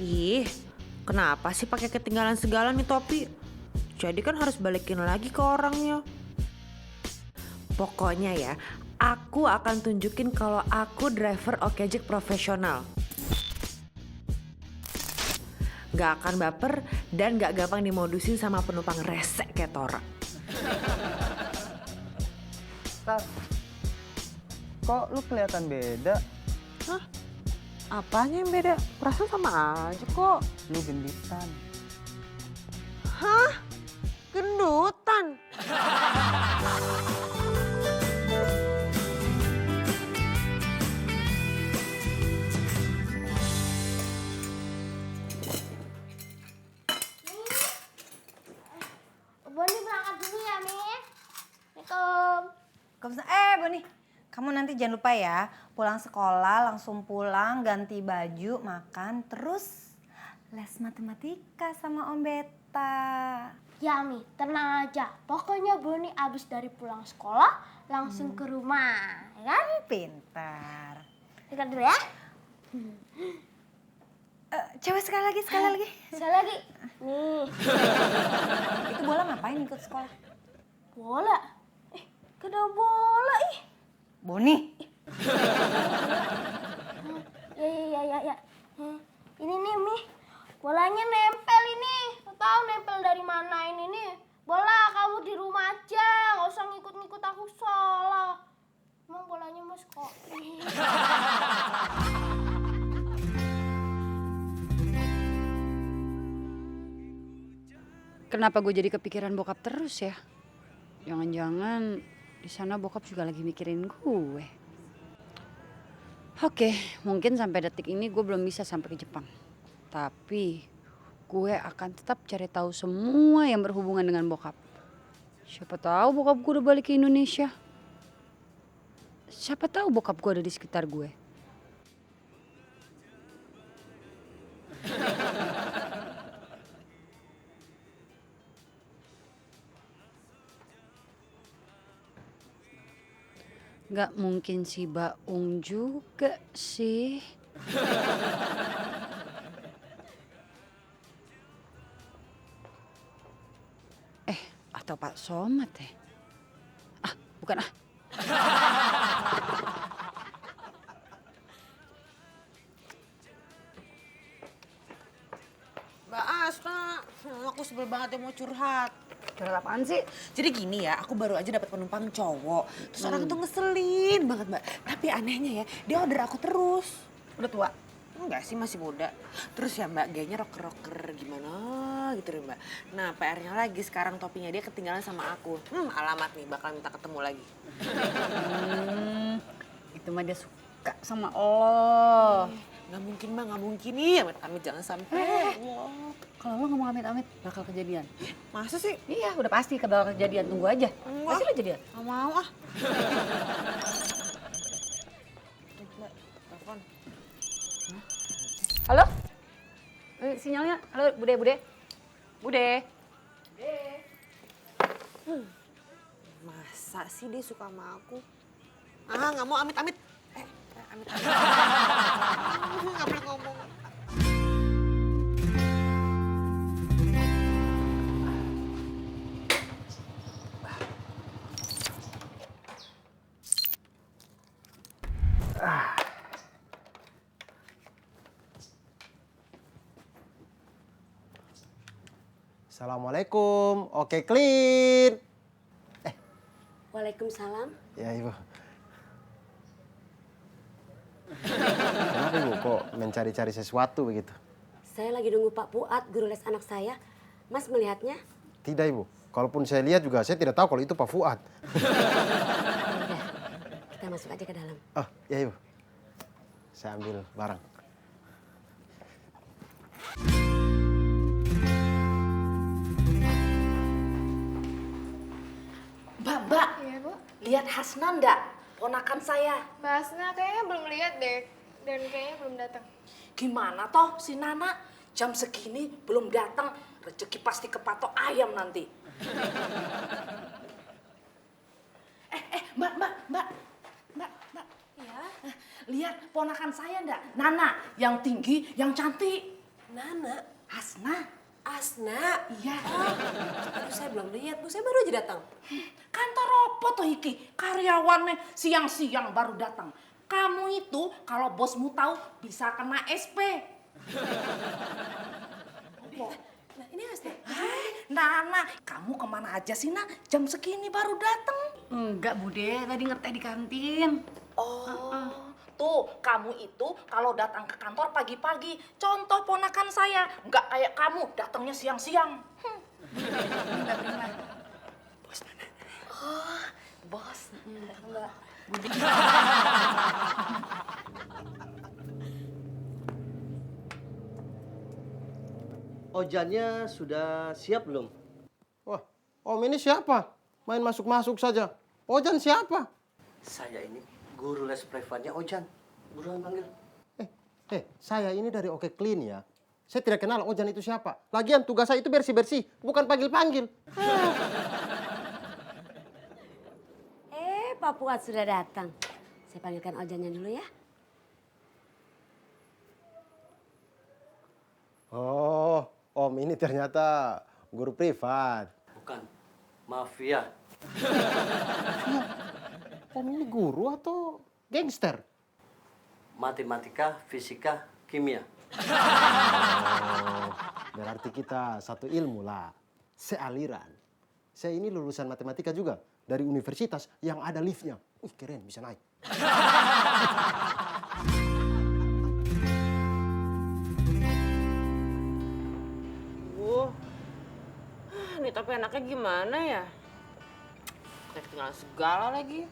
Ih, kenapa sih pakai ketinggalan segala nih topi? Jadi kan harus balikin lagi ke orangnya. Pokoknya ya, aku akan tunjukin kalau aku driver Okejek profesional. Gak akan baper dan gak gampang dimodusin sama penumpang resek kayak Tora. Tar, kok lu kelihatan beda? Hah? Apanya yang beda? Perasaan sama aja kok. Lu genditan. Hah? Gendutan? Boni berangkat dulu ya, Mi. Assalamualaikum. Boni, kamu nanti jangan lupa ya, pulang sekolah langsung pulang, ganti baju, makan, terus les matematika sama Om Beta. Ya, Mi, tenang aja. Pokoknya Boni abis dari pulang sekolah langsung ke rumah, ya kan? Pintar. Dekat dulu ya. Cewek sekali lagi. Sekali lagi. Nih, Itu bola ngapain ikut sekolah? bola. Gak ada bola, ih. Boni. Ya. Ini nih, Mi. Bolanya nempel ini. Lo tahu nempel dari mana ini nih? Bola, kamu di rumah aja. Gak usah ngikut-ngikut aku salah. Emang bolanya mas kok. Kenapa gue jadi kepikiran bokap terus ya? Jangan-jangan di sana bokap juga lagi mikirin gue. Oke, mungkin sampai detik ini gue belum bisa sampai ke Jepang. Tapi gue akan tetap cari tahu semua yang berhubungan dengan bokap. Siapa tahu bokap gue udah balik ke Indonesia. Siapa tahu bokap gue ada di sekitar gue. Gak mungkin si Baung juga sih. Atau Pak Somad ya? Bukan ah. Mbak Asna, aku sebel banget ya mau curhat. Curhat apaan sih? Jadi gini ya, aku baru aja dapat penumpang cowok. Terus orang tuh ngeselin banget, Mbak. Tapi anehnya ya, dia order aku terus. Udah tua? Enggak sih, masih muda. Terus ya Mbak, gayanya rocker-rocker gimana gitu deh Mbak. Nah PR-nya lagi sekarang topinya dia ketinggalan sama aku. Alamat nih, bakal minta ketemu lagi. Itu mah dia suka sama lo. Nggak mungkin Mbak, nggak mungkin. Ih, amit-amit jangan sampai. Kalau lo ngomong amit-amit bakal kejadian. Masa sih? Iya, udah pasti bakal kejadian. Tunggu aja. Enggak. Pasti lo jadian. Nggak mau ah. Mbak, telepon. Halo? Sinyalnya? Halo, Bude. Masa sih dia suka sama aku? Nggak mau amit-amit. Amit-amit. Nggak boleh ngomong. Assalamualaikum, oke clean. Waalaikumsalam. Ya ibu. Kenapa ibu kok mencari-cari sesuatu begitu? Saya lagi nunggu Pak Fuad, guru les anak saya. Mas melihatnya? Tidak ibu, kalaupun saya lihat juga saya tidak tahu kalau itu Pak Fuad. Udah, kita masuk aja ke dalam. Oh ya ibu, saya ambil barang. Mbak, Iya, Bu. lihat Hasna enggak? Ponakan saya. Mbak Asna kayaknya belum lihat deh. Dan kayaknya belum datang. Gimana toh si Nana? Jam segini belum datang. Rezeki pasti kepatok ayam nanti. Mbak. Iya. Lihat ponakan saya enggak? Nana, yang tinggi, yang cantik. Nana. Asna. Asna. Iya. Aduh, saya belum lihat, Bu. Saya baru aja datang. Kantor apa tuh iki? Karyawannya siang-siang baru datang. Kamu itu kalau bosmu tahu bisa kena SP. Nah, ini Asna. Nana, kamu kemana aja sih, Nak? Jam segini baru datang. Enggak, Bude. Tadi ngeteh di kantin. Oh, tuh kamu itu kalau datang ke kantor pagi-pagi, contoh ponakan saya, nggak kayak kamu datangnya siang-siang. Bos Nana. Oh, bos. Mbak. Ojannya sudah siap belum? Wah, Om ini siapa? Main masuk-masuk saja. Ojan siapa? Saya ini guru les privatnya Ojan. Buruan panggil. Saya ini dari Oke Clean ya. Saya tidak kenal Ojan itu siapa. Lagian tugas saya itu bersih-bersih, bukan panggil-panggil. Pak Fuad sudah datang. Saya panggilkan Ojannya dulu ya. Oh, Om ini ternyata guru privat. Bukan, mafia. Om ini guru atau gangster? Matematika, fisika, kimia. Oh, berarti kita satu ilmu lah. Sealiran. Saya ini lulusan matematika juga. Dari universitas yang ada liftnya. Keren, bisa naik. Ini tapi anaknya gimana ya? Kayak ketinggalan segala lagi.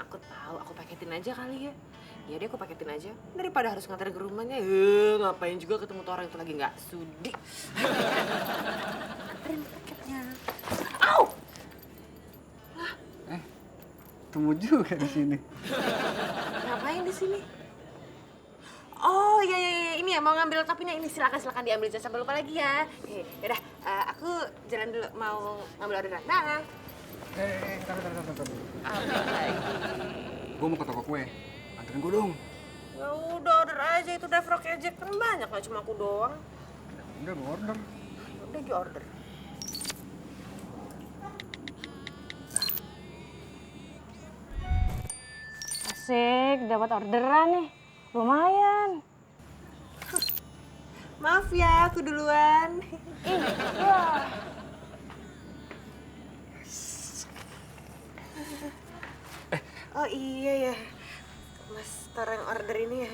Aku tahu, aku paketin aja kali ya. Ya deh, aku paketin aja. Daripada harus nganter ke rumahnya, ngapain juga ketemu tuh orang itu lagi nggak sudi. Anterin paketnya. Au! Temu juga di sini. Ngapain di sini? Oh iya, ini ya mau ngambil topinya ini, silakan diambil jangan sampai lupa lagi ya. Yaudah, aku jalan dulu mau ngambil orderan. Dah. Bentar. Apa lagi? Gue mau ke toko kue. Anterin gue dong. Ya udah order aja, itu Dev Rock Ejek kan banyak, nggak cuma aku doang. Udah gue order. Udah di order. Asik, dapat orderan nih. Lumayan. Maaf ya, aku duluan. Wah. Oh iya ya, Mas taruh yang order ini ya.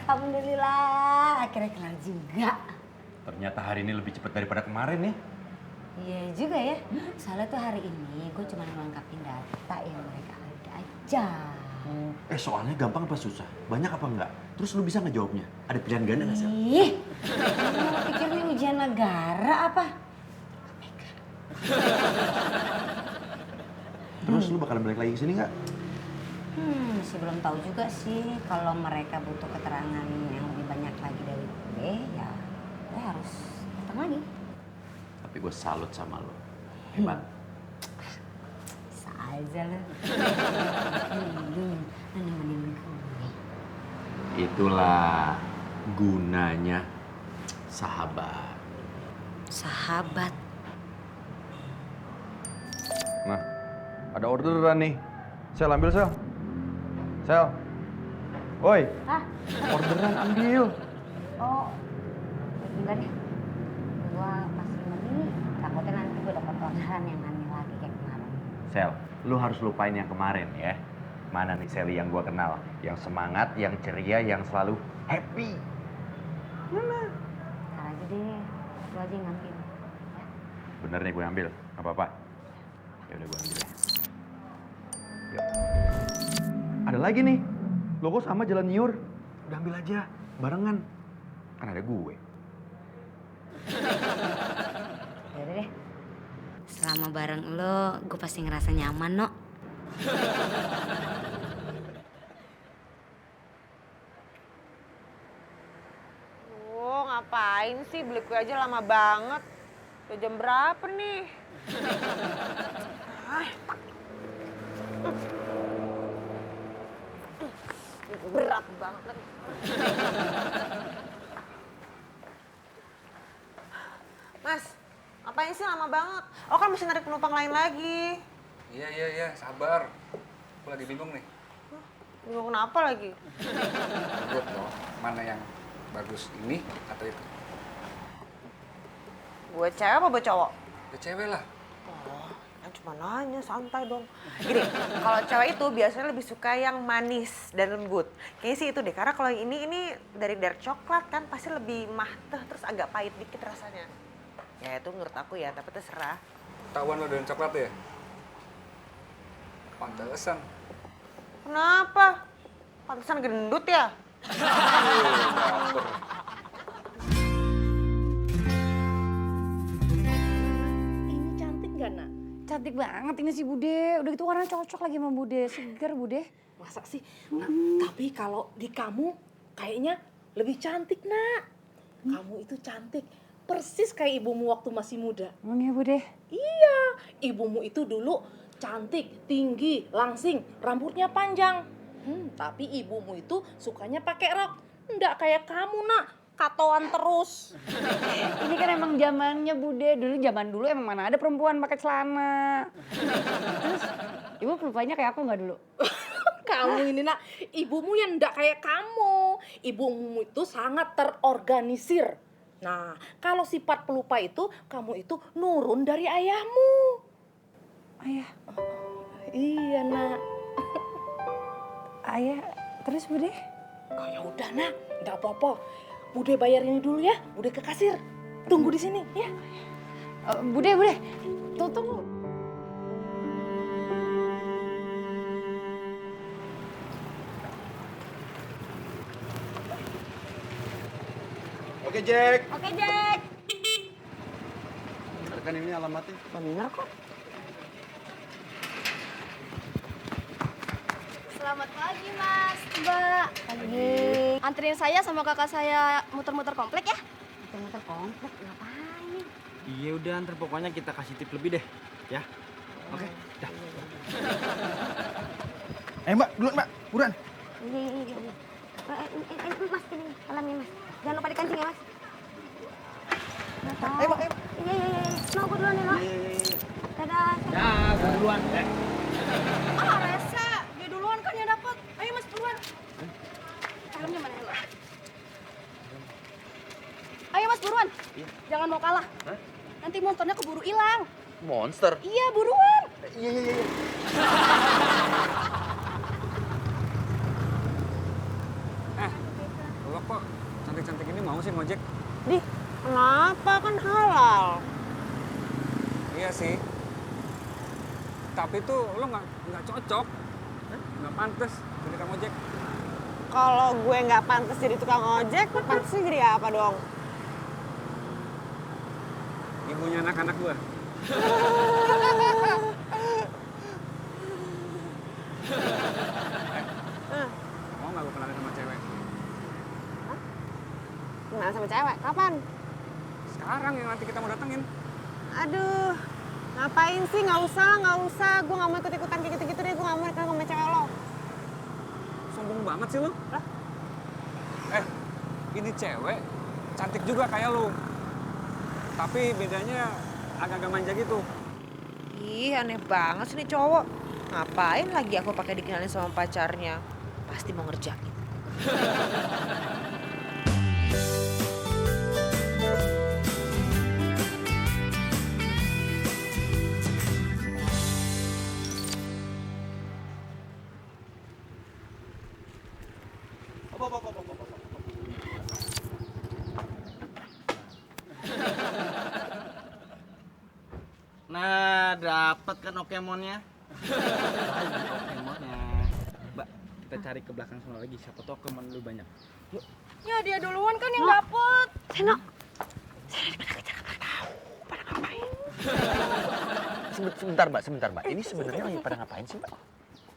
Alhamdulillah, akhirnya kelar juga. Ternyata hari ini lebih cepat daripada kemarin nih. Iya juga ya, soalnya tuh hari ini gue cuma melengkapin data yang mereka ada aja. Soalnya gampang apa susah? Banyak apa enggak? Terus lu bisa ngejawabnya? Ada pilihan ganda nggak sih? Ih, lu pikir ini ujian negara apa? Terus lu bakalan balik lagi ke sini nggak? Masih belum tahu juga sih. Kalau mereka butuh keterangan yang lebih banyak lagi dari gue, ya gue harus datang lagi. Tapi gue salut sama lu. Hebat. Bisa aja lo. Nemenin gue. Itulah gunanya sahabat. Sahabat. Nah, ada orderan nih. Sel, ambil Sel. Sel. Woi. Hah? Orderan ambil. Oh, bentar ya. Gue masih mending, takutnya nanti gue dapat orderan yang aneh lagi kayak kemarin. Sel, lu harus lupain yang kemarin ya. Mana nih Sally yang gua kenal? Yang semangat, yang ceria, yang selalu happy. Mana? Ntar aja deh, lu aja yang ngambil. Bener nih gue ambil, gak apa-apa. Ya udah gue ambil ya. Yuk. Ada lagi nih, logo sama Jalan Nyur. Udah ambil aja, barengan. Kan ada gue. Yaudah deh, selama bareng lo, gue pasti ngerasa nyaman, no. ngapain sih? Beli kue aja lama banget. Udah jam berapa nih? Berat banget. Mas, ngapain sih lama banget? Oh kan mesti narik penumpang lain lagi. Iya, sabar. Aku lagi bingung nih. Bingung kenapa lagi? Menurut lo, mana yang bagus, ini atau itu? Buat cewek apa buat cowok? Ya cewek lah. Oh, kan cuma nanya, santai dong. Gini, kalau cewek itu biasanya lebih suka yang manis dan lembut. Kayaknya sih itu deh, karena kalau yang ini dari dark coklat kan pasti lebih mateh, terus agak pahit dikit rasanya. Ya itu menurut aku ya, tapi terserah. Tahuan lo dengan coklat ya? Pantesan. Kenapa? Pantesan gendut ya? Baper. Ini cantik gak, Nak? Cantik banget ini si Bude. Udah gitu warna cocok lagi sama Bude. Seger Bude. Masa sih? Nah, tapi kalau di kamu kayaknya lebih cantik, Nak. Kamu itu cantik. Persis kayak ibumu waktu masih muda. Emang ya Bude? Iya, ibumu itu dulu cantik, tinggi, langsing, rambutnya panjang. Tapi ibumu itu sukanya pakai rok. Nggak kayak kamu, Nak. Katoan terus. Ini kan emang zamannya Bude. Zaman dulu emang mana ada perempuan pakai celana. Terus ibu pelupanya kayak aku nggak dulu? Kamu ini, Nak, ibumu yang nggak kayak kamu. Ibumu itu sangat terorganisir. Nah, kalau sifat pelupa itu, kamu itu nurun dari ayahmu. Ayah. Iya, Nak. Ayah, terus Bude? Oh, ya udah, Nak, nggak apa-apa. Bude bayar ini dulu ya, Bude ke kasir. Tunggu di sini, ya. Bude, tunggu. Oke, Jack. Oke, Jack. Kan ini alamatnya. Bener kok. Selamat pagi, Mas, Mbak. Pagi. Anterin saya sama kakak saya muter-muter komplek ya. Muter komplek ngapain? Iya udah antar pokoknya kita kasih tip lebih deh. Ya. Oke, dah. Mbak, duluan Mbak. Buruan. Iya. Mas, ini helmnya, Mas. Jangan lupa dikancing ya, Mas. Ayo, Mbak. Iya. No, gue duluan ya, No. Dadah. Ya, gua duluan. Ah, rese. Dia duluan kan yang dapet. Ayo, Mas, duluan. Helmnya mana, helm? Ayo, Mas, buruan. Jangan mau kalah. Nanti monsternya keburu hilang. Monster. Iya, buruan. Iya. Lo kok cantik-cantik ini mau sih ngojek? Dih, kenapa? Kan halal. Iya sih. Tapi tuh lo nggak cocok. Nggak pantas jadi tukang ojek. Kalau gue nggak pantas jadi tukang ojek, pantasnya jadi apa dong? Ibunya anak-anak gue. Mau nggak gue kenalin sama cewek? Gimana sama cewek? Kapan? Sekarang yang nanti kita mau datengin. Aduh, ngapain sih? Nggak usah. Gue nggak mau ikut-ikutan kayak gitu-gitu deh. Gue nggak mau kenal sama cewek lo. Sombong banget sih lo. Ini cewek cantik juga kayak lo. Tapi bedanya agak-agak manja gitu. Ih, aneh banget sih nih cowok. Ngapain lagi aku pakai dikenalin sama pacarnya? Pasti mau ngerjain. Nah, dapat kan Pokemonnya. Pokemonnya. Mbak, kita cari ke belakang sana lagi. Siapa tahu Pokemon lu banyak. Yuk. Ya, dia duluan kan yang dapet. Seno. Sebentar, Mbak. Ini sebenarnya lagi pada ngapain sih, Mbak?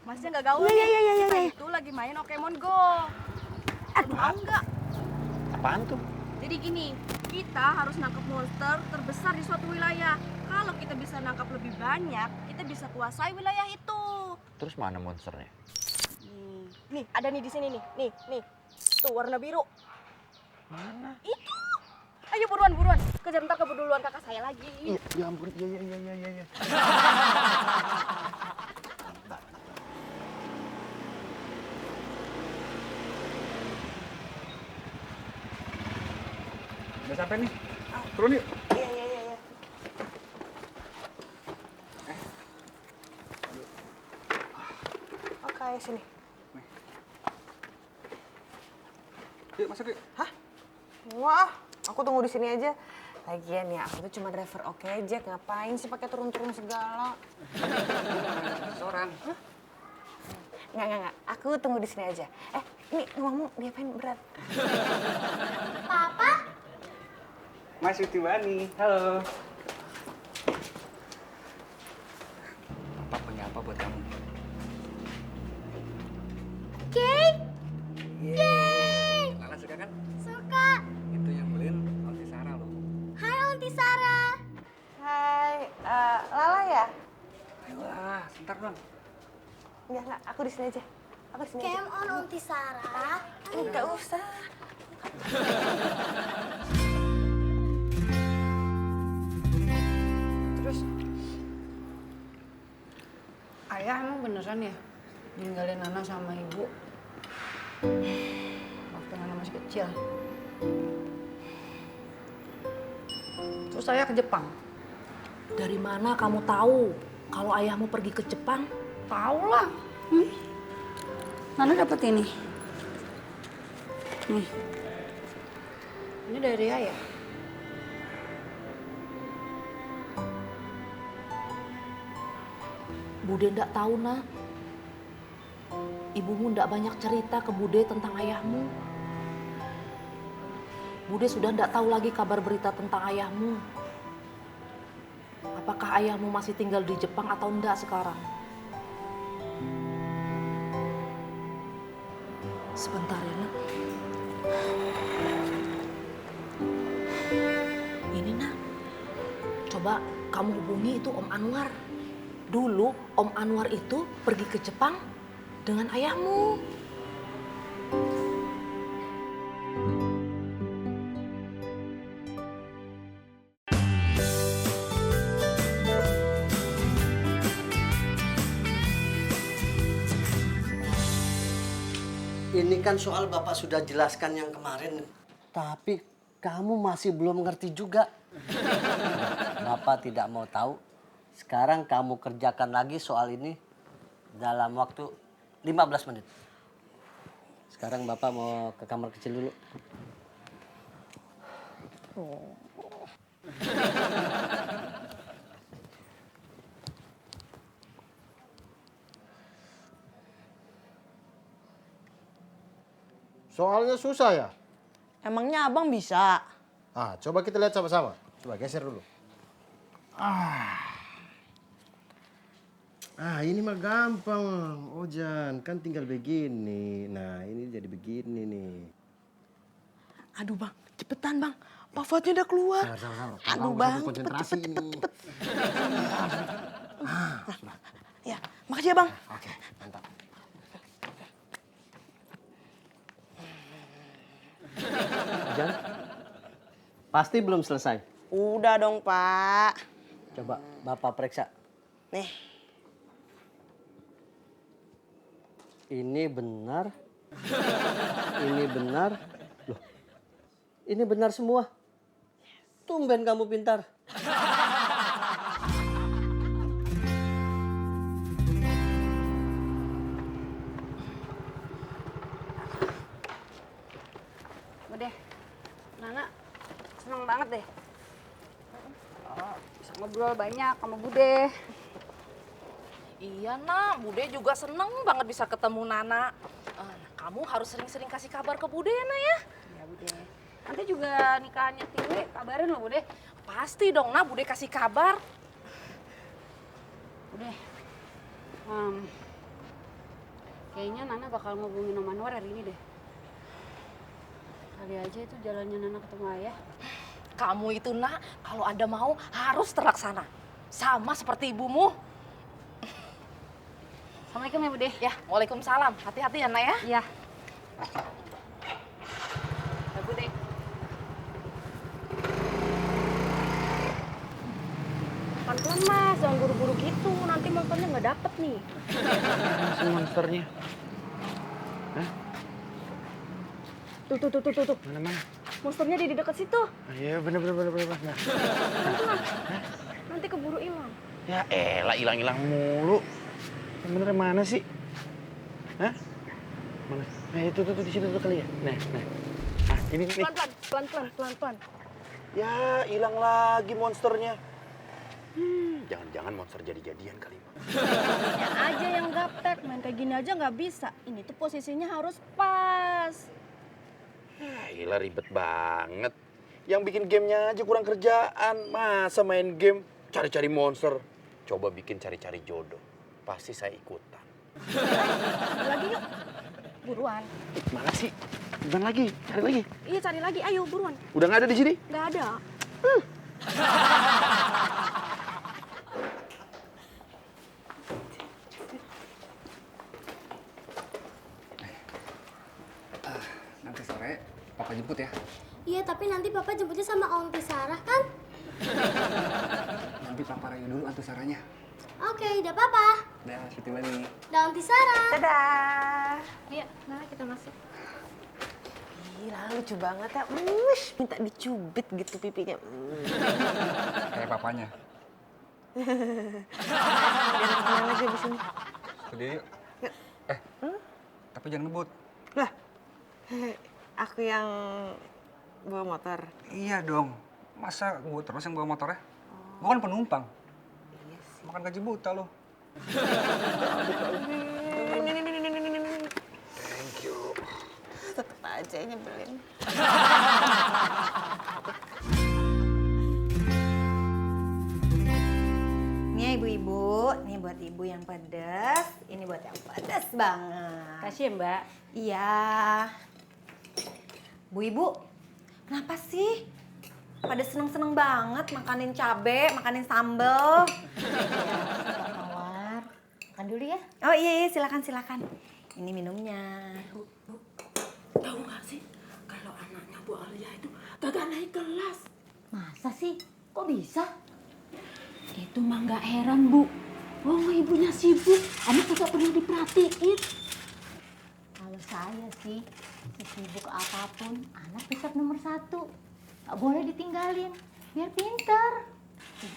Masnya nggak gaul nih. Kita itu lagi main Pokemon Go. Aduh, mau nggak? Apaan tuh? Jadi gini, Kita harus nangkap monster terbesar di suatu wilayah. Kalau kita bisa nangkap lebih banyak, kita bisa kuasai wilayah itu. Terus mana monsternya? Nih, ada nih di sini nih. Nih. Tuh warna biru. Mana? Itu. Ayo buruan. Kejar, ntar keburu duluan kakak saya lagi. Iya, ya ampun. Iya. Udah sampai nih. Turun yuk. Iya. Oke, sini. Yuk masuk yuk. Hah? Wah, aku tunggu di sini aja. Lagian ya, aku tuh cuma driver oke aja. Ngapain sih pakai turun-turun segala? Seorang. Nggak. Aku tunggu di sini aja. Ini ngomong diapain berat? Papa? Mas Yutiwani, halo. Papa punya apa buat kamu? Cake? Yeay. Lala suka kan? Suka. Itu yang beliin Aunty Sarah loh. Hai Aunty Sarah. Hai, Lala ya? Ayolah, sebentar dong. Enggak, aku di sini aja. Aku di sini aja. Came on Aunty Sarah. Enggak usah. Terus ayah emang beneran ya ninggalin Nana sama ibu waktu Nana masih kecil. Terus ayah ke Jepang. Dari mana kamu tahu kalau ayahmu pergi ke Jepang? Tahu lah. Nana dapat ini. Nih. Ini dari ayah. Bude ndak tahu, nak. Ibumu ndak banyak cerita ke Bude tentang ayahmu. Bude sudah ndak tahu lagi kabar berita tentang ayahmu. Apakah ayahmu masih tinggal di Jepang atau enggak sekarang? Sebentar ya, nak. Ini, nak. Coba kamu hubungi itu Om Anwar. Dulu Om Anwar itu pergi ke Jepang dengan ayahmu. Ini kan soal Bapak sudah jelaskan yang kemarin. Tapi kamu masih belum ngerti juga. Bapak tidak mau tahu. Sekarang kamu kerjakan lagi soal ini dalam waktu 15 menit. Sekarang Bapak mau ke kamar kecil dulu. Soalnya susah ya? Emangnya abang bisa? Coba kita lihat sama-sama. Coba geser dulu. Ini mah gampang, Ojan. Kan tinggal begini. Nah, ini jadi begini nih. Aduh bang, cepetan bang. Pak Fuadnya udah keluar. Sama-sama. Aduh bang, konsentrasi cepet. ini. Ya, makasih ya bang. Oke, mantap. Ojan, pasti belum selesai. Udah dong pak. Coba Bapak periksa. Nih. Ini benar. Ini benar. Loh, ini benar semua. Tumben kamu pintar. Udah, Nana seneng banget deh. Bisa ngobrol banyak sama Bude. Iya, nak. Bude juga seneng banget bisa ketemu Nana. Kamu harus sering-sering kasih kabar ke Bude ya, nak ya? Ya, Bude. Nanti juga nikahannya Tiwi, kabarin lo, Bude. Pasti dong, nak. Bude kasih kabar. Bude. Kayaknya Nana bakal ngubungin Om Anwar hari ini deh. Kali aja itu jalannya Nana ketemu ayah. Kamu itu nak, kalau ada mau harus terlaksana. Sama seperti ibumu. Assalamualaikum ya Bude. Ya, waalaikumsalam. Hati-hati ya nak ya. Iya. Ya Bude. Pelan-pelan mas, jangan buru-buru gitu. Nanti monsternya nggak dapet nih. Si monsternya. Hah? Tuh. Mana? Monsternya di dekat situ. Iya, bener. Nah. Pelan-pelan. Nanti keburu hilang. Ya elah, hilang mulu. Yang bener mana sih? Hah? Mana? Nah itu di situ tuh kali ya. Nah. Ah, ini nih. Pelan-pelan. Ya, hilang lagi monsternya. Jangan-jangan monster jadi-jadian kali. Ya aja yang gaptek, main kayak gini aja nggak bisa. Ini tuh posisinya harus pas. Gila ribet banget. Yang bikin gamenya aja kurang kerjaan. Masa main game cari-cari monster. Coba bikin cari-cari jodoh. Pasti saya ikutan. Lagi yuk. Buruan. Mana sih? Gimana lagi? Cari lagi. Iya cari lagi, ayo buruan. Udah nggak ada di sini? Nggak ada. Nanti sore papa jemput ya. Iya, tapi nanti Papa jemputnya sama Om Sarah kan? Nanti papa rayu dulu Anti Saranya. Oke, udah Papa. Dah, Siti Lani. Udah Om Sarah. Dadah. Iya, nah kita masuk. Gila, lucu banget ya. Minta dicubit gitu pipinya. Kayak papanya. Biar tenang aja di sini. Sedih yuk. Tapi jangan ngebut. Lah, aku yang bawa motor. Iya dong. Masa gue terus yang bawa motornya? Gue kan penumpang. Iya sih. Makan gaji buta lo. Thank you. Tetep aja nyebelin. Ini ya ibu-ibu, nih buat ibu yang pedas, ini buat yang pedas banget. Kasih ya Mbak. Iya. Bu ibu, kenapa sih? Pada seneng-seneng banget makanin cabe, makanin sambel. Ya, Mawar. Makan dulu ya. Oh iya, silakan. Ini minumnya. Tahu nggak sih kalau anaknya Bu Alia itu kagak naik kelas? Masa sih? Kok bisa? Itu mah nggak heran, Bu. Wong ibunya sibuk, anak kagak pernah diperhatiin. Kalau saya sih, sesibuk apapun, anak tetap nomor 1. Gak boleh ditinggalin, biar pinter.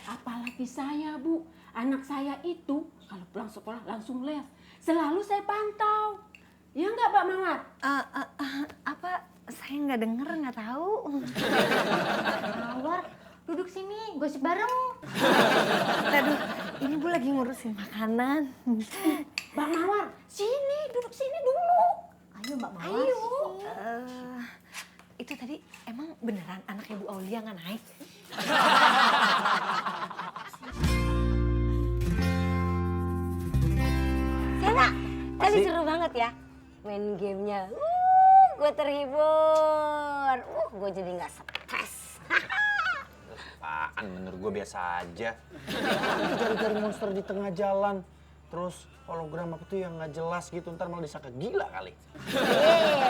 Apalagi saya, Bu. Anak saya itu kalau pulang sekolah langsung les. Selalu saya pantau. Ya nggak, Mbak Mawar? Apa? Saya nggak denger, nggak tahu. Mawar, duduk sini, gosip bareng. Aduh, ini Bu lagi ngurusin makanan. Mbak Mawar, sini, duduk sini dulu. Ayo Mbak Mawar. Ayo. Itu tadi emang beneran anaknya Bu Aulia nggak naik? Sena, tadi seru banget ya main gamenya. Gue terhibur. Gue jadi nggak stres. Apaan? Menurut gue biasa aja. Cari-cari monster di tengah jalan. Terus hologram apa tuh yang nggak jelas gitu. Ntar malah disangka gila kali.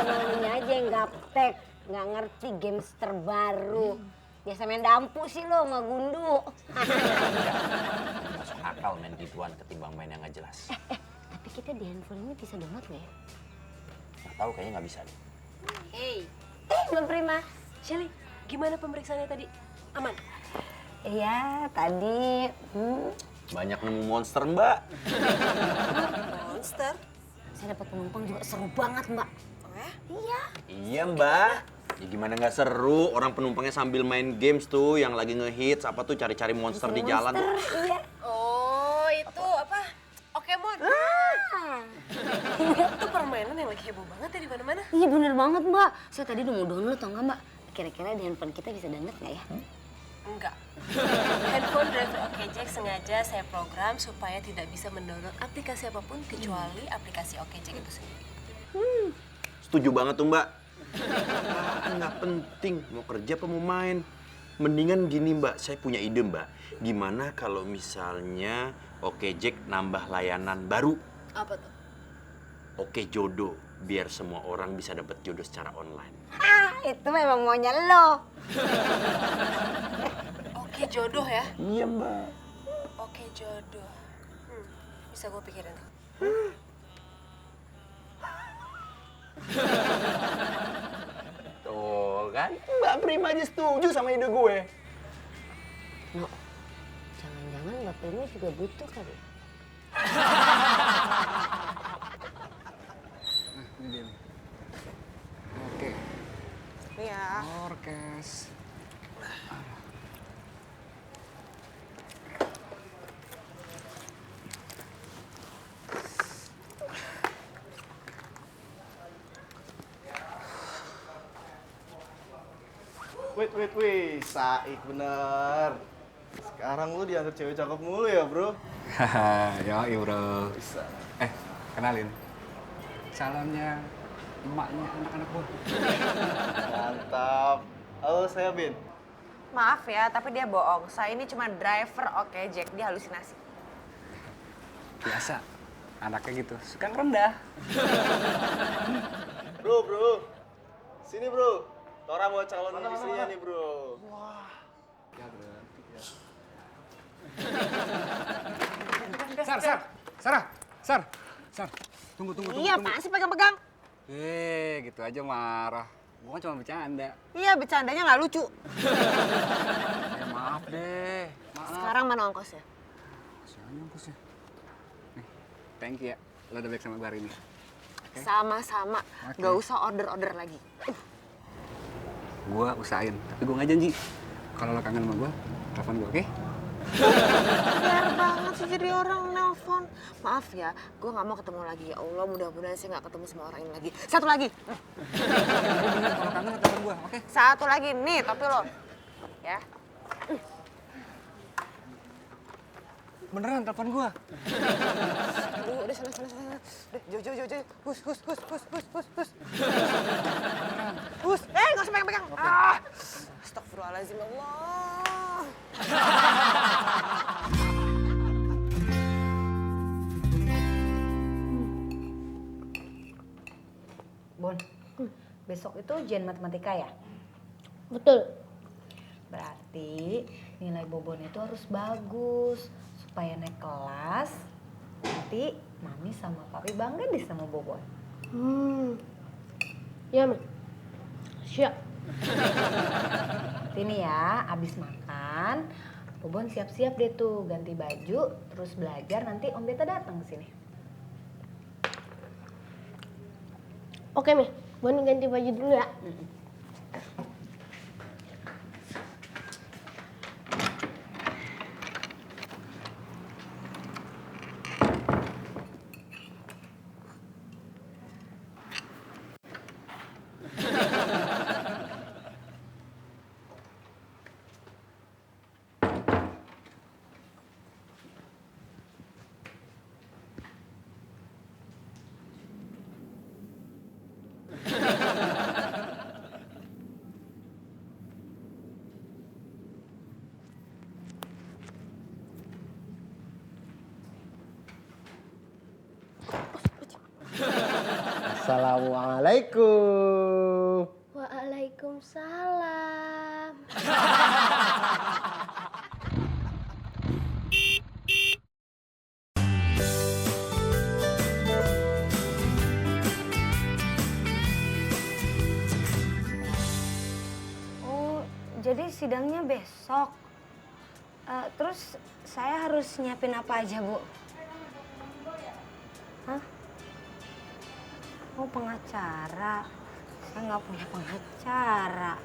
Mamanya aja yang gaptek. Nggak ngerti games terbaru. Biasa main dampu sih lo sama Gundu. Masuk akal main gituan ketimbang main yang nggak jelas. Tapi kita di handphone ini bisa download nggak ya? Nggak tahu, kayaknya nggak bisa deh. Hey, Mbak Prima. Shelly, gimana pemeriksaannya tadi? Aman? Iya, tadi. Banyak nemu monster, Mbak. Monster? Saya dapat penumpang juga seru banget, Mbak. Oh ya? Iya. Iya, Mbak. Ya gimana nggak seru, orang penumpangnya sambil main games tuh yang lagi ngehits apa tuh cari-cari monster di jalan. Iya. Oh, itu apa? Pokemon. Itu permainan yang lagi heboh banget ya di mana-mana. Iya bener banget, Mbak. Saya tadi udah mau download, tau nggak, Mbak? Kira-kira di handphone kita bisa download nggak ya? Enggak. Handphone driver OkJack sengaja saya program supaya tidak bisa mendownload aplikasi apapun kecuali aplikasi OkJack itu sendiri. Setuju banget tuh, Mbak. Nggak penting mau kerja apa mau main. Mendingan gini Mbak, saya punya ide Mbak. Gimana kalau misalnya Oke Jack nambah layanan baru? Apa tuh? Oke Jodoh, biar semua orang bisa dapat jodoh secara online. Itu memang maunya lo. Oke jodoh ya? Iya Mbak. Oke jodoh. Bisa gue pikirin tuh. Tuh kan, Mbak Prima aja setuju sama ide gue. No, jangan-jangan Mbak Prima juga butuh kali. Ini dia nih. Oke. Iya. Orkes. Wait, Saik bener. Sekarang lu diantar cewek cakep mulu ya, bro? Haha, yoi bro. Kenalin. Calonnya emaknya anak-anak gue. Mantap. Halo, saya Ben. Maaf ya, tapi dia bohong. Saya ini cuma driver Oke Jack, dia halusinasi. Biasa, anaknya gitu, suka ngerendah. Bro. Sini, bro. Tora mau calon istrinya nih, bro. Wah. Ya, bro. Sar. Tunggu. Iya, apaan sih pegang-pegang? Gitu aja marah. Gua kan cuma bercanda. Iya, bercandanya nggak lucu. Maaf deh. Sekarang mana ongkosnya? Siapa ongkosnya? Nih, thank you ya. Lo udah baik sama gue hari ini. Okay? Sama-sama. Okay. Gak usah order-order lagi. Gue usahain, tapi gue nggak janji. Kalau lo kangen sama gue, telepon gue, oke? Biar banget sih jadi orang nelpon. Maaf ya, gue nggak mau ketemu lagi. Ya Allah, mudah-mudahan saya nggak ketemu sama orang ini lagi. Satu lagi. Bener, kalau kangen telepon gue, oke? Satu lagi nih, tapi lo. Ya. Beneran telepon gue. Aduh, udah sana. Udah, jauh. Hus. Hus, nggak usah pegang-pegang. Astagfirullahaladzim, Allah. Bon, besok itu ujian matematika ya? Betul. Berarti nilai Bobon itu harus bagus supaya naik kelas. Nanti Mami sama Papi bangga deh sama Bobon. Ya, Mi. Siap. Ini ya, abis makan, Bobon siap-siap deh tuh ganti baju, terus belajar. Nanti Om Beta datang ke sini. Oke, Mi. Bon ganti baju dulu ya. Assalamualaikum. Waalaikumsalam. Oh, jadi sidangnya besok. Terus saya harus nyiapin apa aja, Bu? Hah? Oh, pengacara. Saya nggak punya pengacara.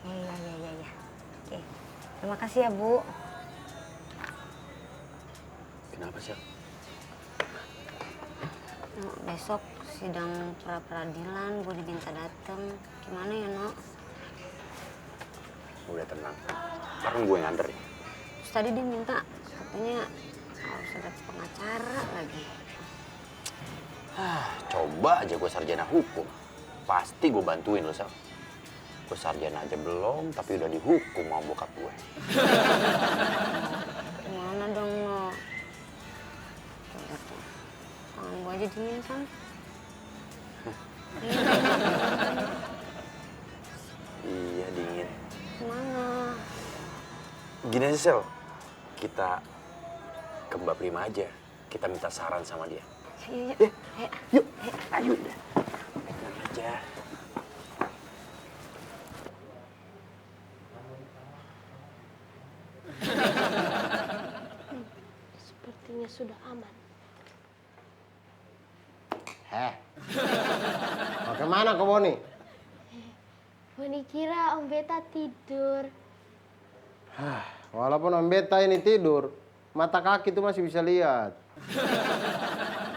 Iya. Oke. Terima kasih ya, Bu. Kenapa sih? Besok sidang pra-peradilan, gue diminta datang. Gimana ya, Nok? Udah tenang. Sekarang gue yang nganter. Terus tadi dia minta, katanya harus ada pengacara lagi. Coba aja gue sarjana hukum. Pasti gue bantuin lo, Sal. foto sarjana aja belum, tapi udah dihukum sama bokap gue. Gimana dong, no? Tangan gue aja dingin, San. Iya, dingin. Gimana? Gini aja, Sel. Kita ke Mbak Prima aja. Kita minta saran sama dia. Yuk. Yuk, ayo. Tenang aja. Sepertinya sudah aman. Mau kemana kau Boni? Boni kira Om Beta tidur. Walaupun Om Beta ini tidur, mata kaki itu masih bisa lihat.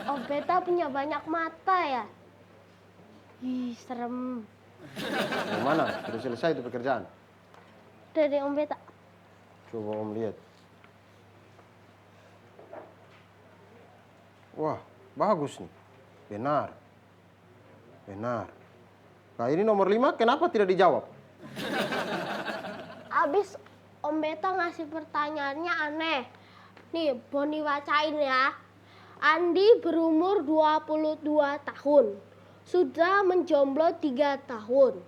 Om Beta punya banyak mata ya? Ih, serem. Gimana? Sudah selesai itu pekerjaan? Dari Om Beta. Coba Om lihat. Wah, bagus nih. Benar. Nah ini nomor 5 kenapa tidak dijawab? Abis Om Beta ngasih pertanyaannya aneh. Nih, Boni bacain ya. Andi berumur 22 tahun. Sudah menjomblo 3 tahun.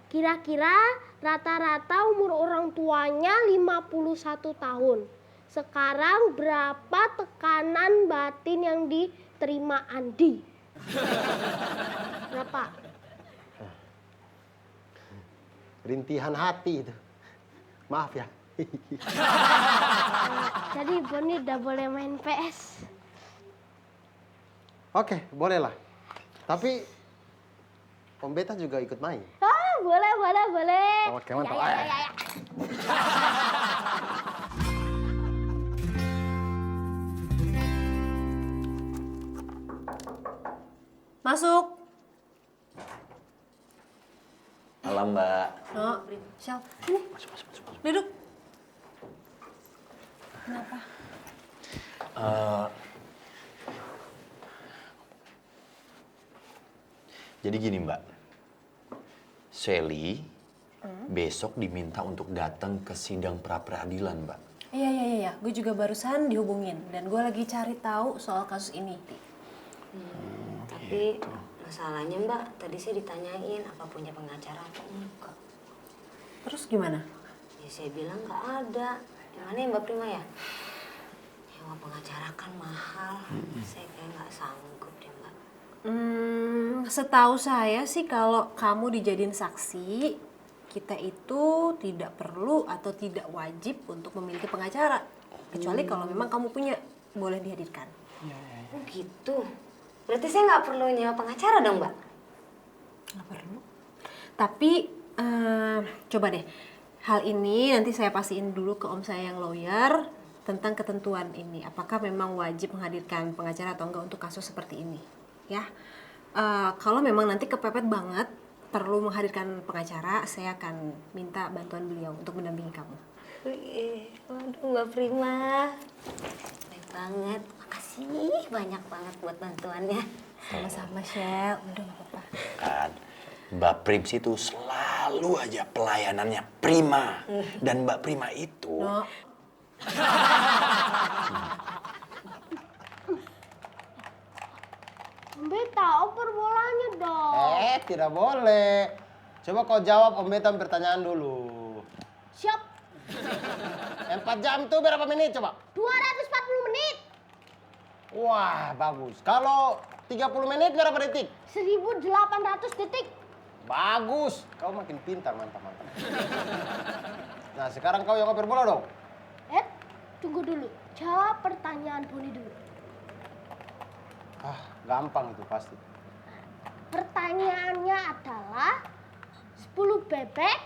Kira-kira rata-rata umur orang tuanya 51 tahun. Sekarang berapa tekanan batin yang diterima Andi? Berapa? Rintihan hati itu. Maaf ya. Jadi Boni udah boleh main PS. Oke, bolehlah. Tapi Om Beta juga ikut main. Boleh. Oke, mantap. Ya. Masuk. Malam, Mbak. No, Shell, sini. Masuk. Duduk. Kenapa? Jadi gini, Mbak. Sally besok diminta untuk datang ke sidang pra-peradilan, Mbak. Iya. Gue juga barusan dihubungin dan gue lagi cari tahu soal kasus ini. Tapi masalahnya Mbak, tadi saya ditanyain apa punya pengacara atau enggak. Terus gimana? Ya saya bilang nggak ada. Gimana ya Mbak Prima ya? Nyewa pengacara kan mahal. Saya kayak nggak sanggup deh Mbak. Setahu saya sih kalau kamu dijadiin saksi, kita itu tidak perlu atau tidak wajib untuk memiliki pengacara. Kecuali kalau memang kamu punya, boleh dihadirkan. Oh gitu. Berarti saya nggak perlu nyewa pengacara dong Mbak? Nggak perlu. Tapi coba deh, hal ini nanti saya pastiin dulu ke om saya yang lawyer tentang ketentuan ini. Apakah memang wajib menghadirkan pengacara atau enggak untuk kasus seperti ini, ya? Kalau memang nanti kepepet banget perlu menghadirkan pengacara, saya akan minta bantuan beliau untuk mendampingi kamu. Waduh Mbak Prima, baik banget. Makasih banyak banget buat bantuannya. Sama-sama, Shell. Udah gak apa-apa. Kan, Mbak Prims itu selalu aja pelayanannya prima. Dan Mbak Prima itu... No. Om Beta, oper bolanya dong. Tidak boleh. Coba kau jawab Om Beta pertanyaan dulu. Siap. 4 jam itu berapa menit coba? 240 menit. Wah, bagus. Kalau 30 menit berapa detik? 1800 detik. Bagus. Kau makin pintar, mantap. Nah, sekarang kau yang oper bola dong. Tunggu dulu. Jawab pertanyaan Boni dulu. Gampang itu pasti. Pertanyaannya adalah 10 bebek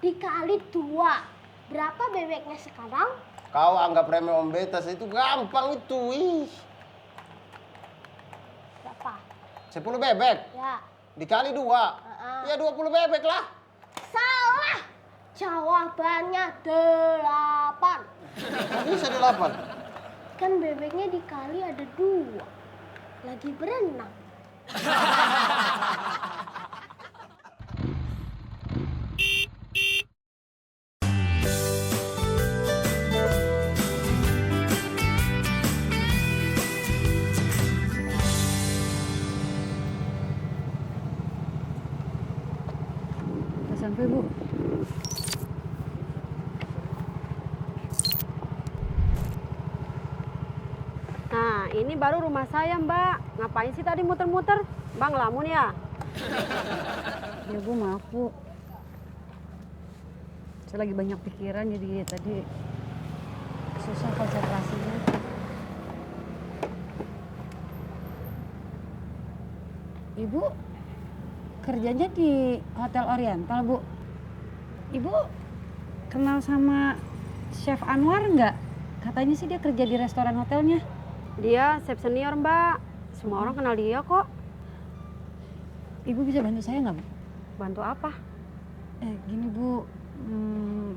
dikali 2. Berapa bebeknya sekarang? Kau anggap remeh Om Beta itu gampang itu. Ih. Berapa? 10 bebek Ya. dikali 2. Ya 20 bebek lah. Salah. Jawabannya 8. Kok bisa 8? Kan bebeknya dikali ada 2. Lagi berenang. ini baru rumah saya, Mbak. Ngapain sih tadi muter-muter? Bang, ngelamun ya? Ya, Bu, maaf, Bu. Saya lagi banyak pikiran, jadi tadi susah konsentrasinya. Ibu kerjanya di Hotel Oriental, Bu. Ibu kenal sama Chef Anwar nggak? Katanya sih dia kerja di restoran hotelnya. Dia chef senior, Mbak. Semua orang kenal dia kok. Ibu bisa bantu saya nggak, Bu? Bantu apa? Gini, Bu.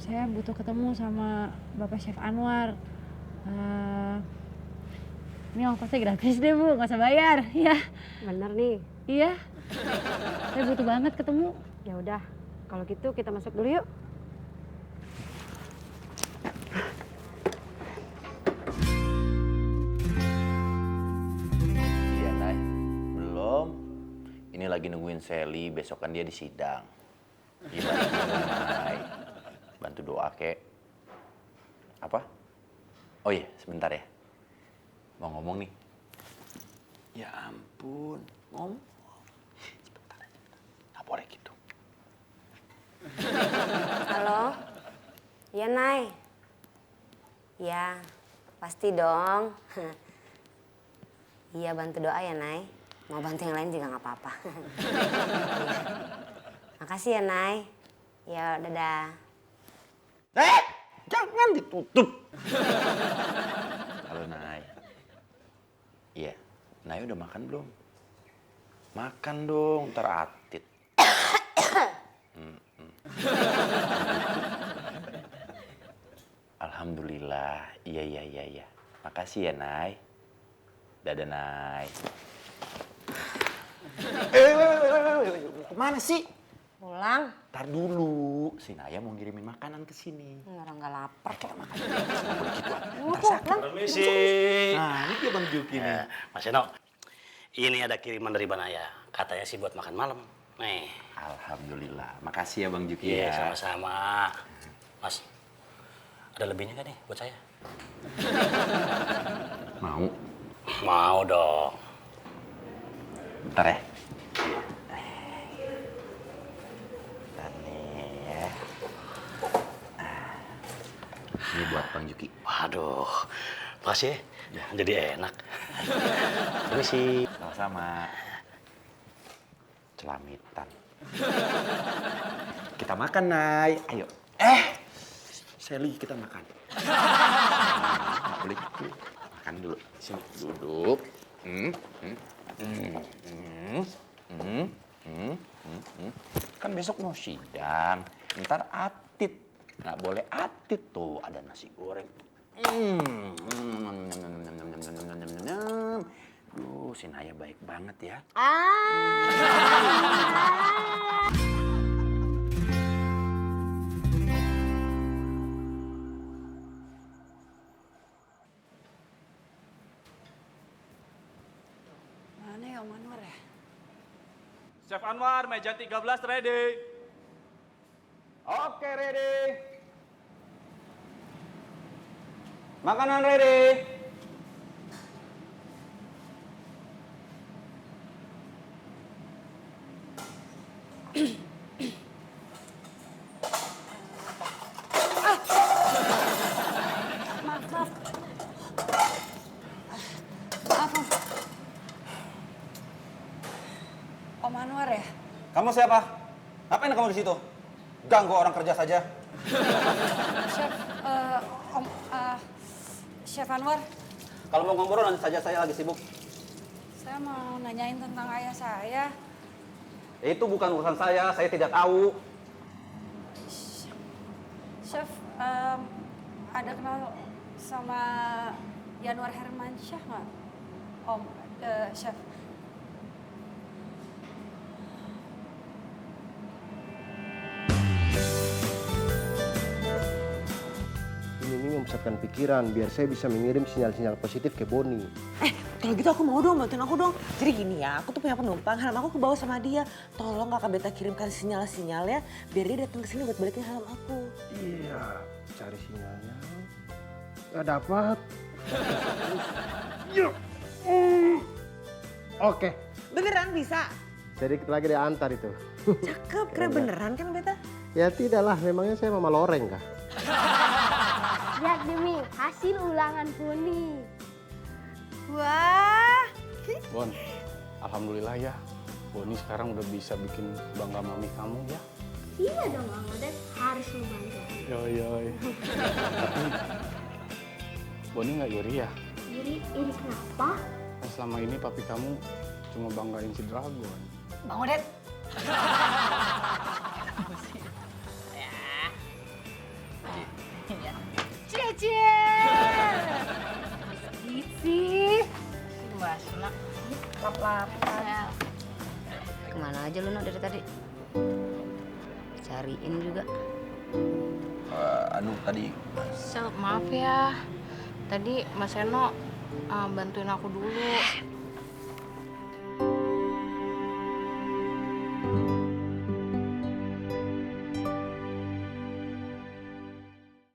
Saya butuh ketemu sama Bapak Chef Anwar. Ini ongkosnya gratis deh, Bu. Nggak usah bayar. Ya. Bener nih. Iya. Saya butuh banget ketemu. Ya udah. Kalau gitu kita masuk dulu yuk. Iya, Nay. Belum. Ini lagi nungguin Sally, besok kan dia di sidang. Gimana, Nay? Bantu doa, kek. Apa? Oh iya, sebentar ya. Mau ngomong nih. Ya ampun, ngomong. Sebentar. Nggak boleh gitu. Halo? Iya, Nay. Ya, pasti dong. Iya, bantu doa ya, Nay. Mau bantu yang lain juga nggak apa-apa. Makasih ya, Nay. Ya, dadah. Jangan ditutup. Halo, Nay. Iya, Nay udah makan belum? Makan dong, ntar atit. Alhamdulillah, iya. Makasih ya, Nay. Dadah, Nay. Kemana sih? Pulang. Ntar dulu, si Naya mau ngirimin makanan ke sini. Orang nggak lapar. Permisi. Nah, ini dia Bang Juki nih. Mas Eno, ini ada kiriman dari Banaya. Katanya sih buat makan malam. Nih. Alhamdulillah. Makasih ya Bang Juki Iya, ya. sama-sama. Mas, ada lebihnya nggak nih buat saya? Mau? Mau dong. Bentar ya. Bentar nih ya. Ini buat Bang Juki. Waduh, makasih ya. Jadi enak. Permisi. Sama-sama. Celamitan. Kita makan, Nay. Ayo. Sally, kita makan. Nggak boleh gitu. Makan dulu. Sini, duduk. Kan besok mau sidang. Ntar atit. Nggak boleh atit tuh. Ada nasi goreng. Duh, si Naya baik banget ya. Mana ya Om Anwar ya? Chef Anwar, meja 13 ready. Oke, ready. Makanan ready. Maaf. Om Anwar ya? Kamu siapa? Ngapain kamu di situ? Ganggu orang kerja saja. Chef Anwar, Kalau mau ngobrol nanti saja, saya lagi sibuk. saya mau nanyain tentang ayah saya. Itu bukan urusan saya tidak tahu. Chef, ada kenal sama Yanwar Hermansyah nggak? Om, Chef. Ini memusatkan pikiran biar saya bisa mengirim sinyal-sinyal positif ke Boni. Kalau gitu aku mau dong, bantuin aku dong. Jadi gini ya, aku tuh punya penumpang, helm aku kebawa sama dia. Tolong kakak Beta kirimkan sinyal-sinyal ya, biar dia datang ke sini buat balikin helm aku. Iya, cari sinyalnya. Gak dapat. Yuk. Oke. Beneran bisa? Sedikit lagi diantar itu. Cakep, keren beneran kan beta? Ya tidaklah, memangnya saya mama loreng kah? Lihat Demi, hasil ulangan Boni. Wah. Bon, alhamdulillah ya. Boni sekarang udah bisa bikin bangga mami kamu ya. Iya dong Bang Odet, harus lu bangga. Yoi. Tapi Boni nggak iri ya? Iri kenapa? Kan selama ini papi kamu cuma banggain si Dragon. Bang Odet. Cie. Isi. Masuk nak. Lap-lapan. Kemana aja lu nak dari tadi? Cariin juga. Aduh tadi. Sel, maaf ya. Tadi Mas Eno bantuin aku dulu.